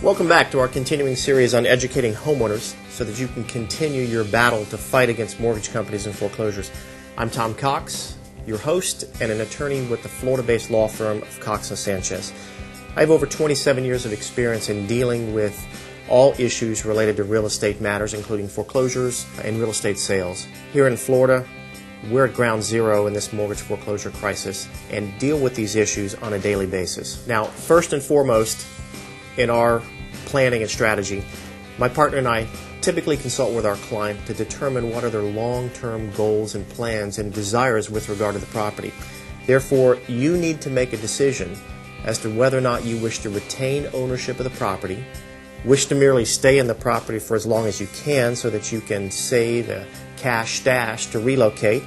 Welcome back to our continuing series on educating homeowners so that you can continue your battle to fight against mortgage companies and foreclosures. I'm Tom Cox, your host and an attorney with the Florida-based law firm of Cox & Sanchez. I have over 27 years of experience in dealing with all issues related to real estate matters, including foreclosures and real estate sales. Here in Florida, we're at ground zero in this mortgage foreclosure crisis and deal with these issues on a daily basis. Now, first and foremost, in our planning and strategy, my partner and I typically consult with our client to determine what are their long-term goals and plans and desires with regard to the property. Therefore, you need to make a decision as to whether or not you wish to retain ownership of the property, wish to merely stay in the property for as long as you can so that you can save a cash stash to relocate.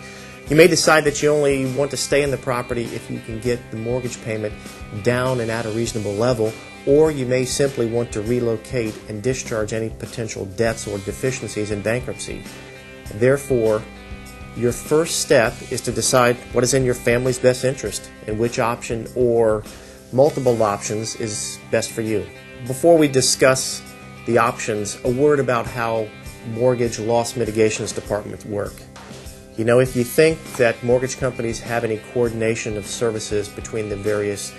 You may decide that you only want to stay in the property if you can get the mortgage payment down and at a reasonable level, or you may simply want to relocate and discharge any potential debts or deficiencies in bankruptcy. Therefore, your first step is to decide what is in your family's best interest and which option or multiple options is best for you. Before we discuss the options, a word about how mortgage loss mitigations departments work. You know, if you think that mortgage companies have any coordination of services between the various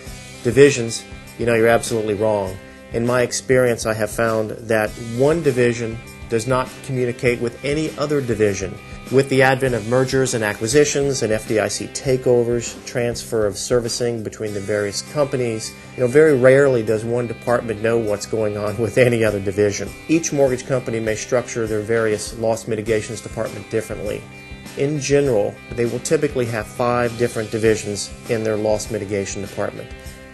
divisions, you know, you're absolutely wrong. In my experience, I have found that one division does not communicate with any other division. With the advent of mergers and acquisitions and FDIC takeovers, transfer of servicing between the various companies, very rarely does one department know what's going on with any other division. Each mortgage company may structure their various loss mitigations department differently. In general, they will typically have 5 different divisions in their loss mitigation department.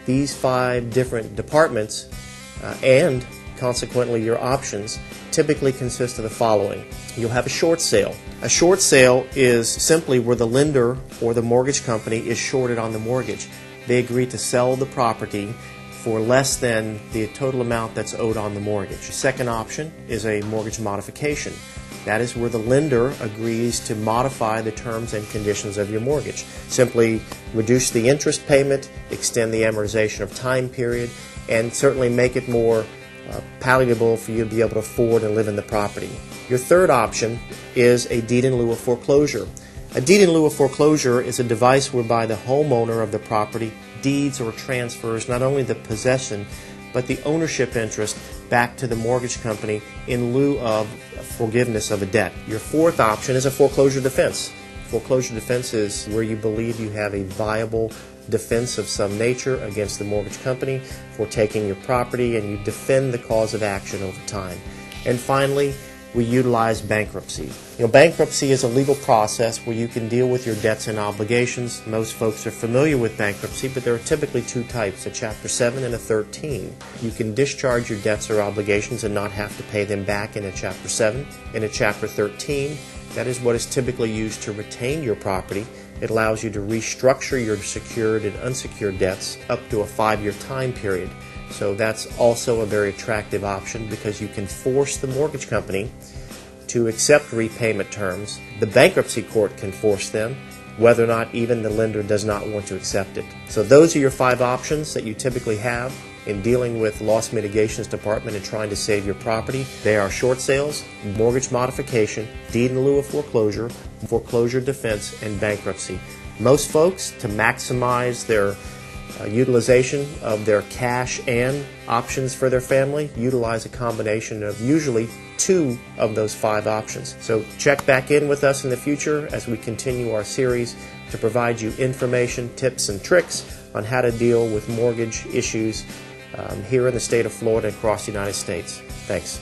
These 5 different departments and consequently your options typically consist of the following. You'll have a short sale. A short sale is simply where the lender or the mortgage company is shorted on the mortgage. They agree to sell the property for less than the total amount that's owed on the mortgage. The second option is a mortgage modification. That is where the lender agrees to modify the terms and conditions of your mortgage. Simply reduce the interest payment, extend the amortization of time period, and certainly make it more palatable for you to be able to afford and live in the property. Your third option is a deed in lieu of foreclosure. A deed in lieu of foreclosure is a device whereby the homeowner of the property deeds or transfers not only the possession but the ownership interest back to the mortgage company in lieu of forgiveness of a debt. Your fourth option is a foreclosure defense. Foreclosure defense is where you believe you have a viable defense of some nature against the mortgage company for taking your property, and you defend the cause of action over time. And finally, we utilize bankruptcy. Bankruptcy is a legal process where you can deal with your debts and obligations. Most folks are familiar with bankruptcy, but there are typically 2 types, a Chapter 7 and a 13. You can discharge your debts or obligations and not have to pay them back in a Chapter 7. In a Chapter 13, that is what is typically used to retain your property. It allows you to restructure your secured and unsecured debts up to a 5-year time period. So that's also a very attractive option because you can force the mortgage company to accept repayment terms. The bankruptcy court can force them, whether or not even the lender does not want to accept it. So those are your 5 options that you typically have in dealing with loss mitigations department and trying to save your property. They are short sales, mortgage modification, deed in lieu of foreclosure, foreclosure defense, and bankruptcy. Most folks, to maximize their utilization of their cash and options for their family, utilize a combination of usually 2 of those 5 options. So check back in with us in the future as we continue our series to provide you information, tips, and tricks on how to deal with mortgage issues here in the state of Florida and across the United States. Thanks.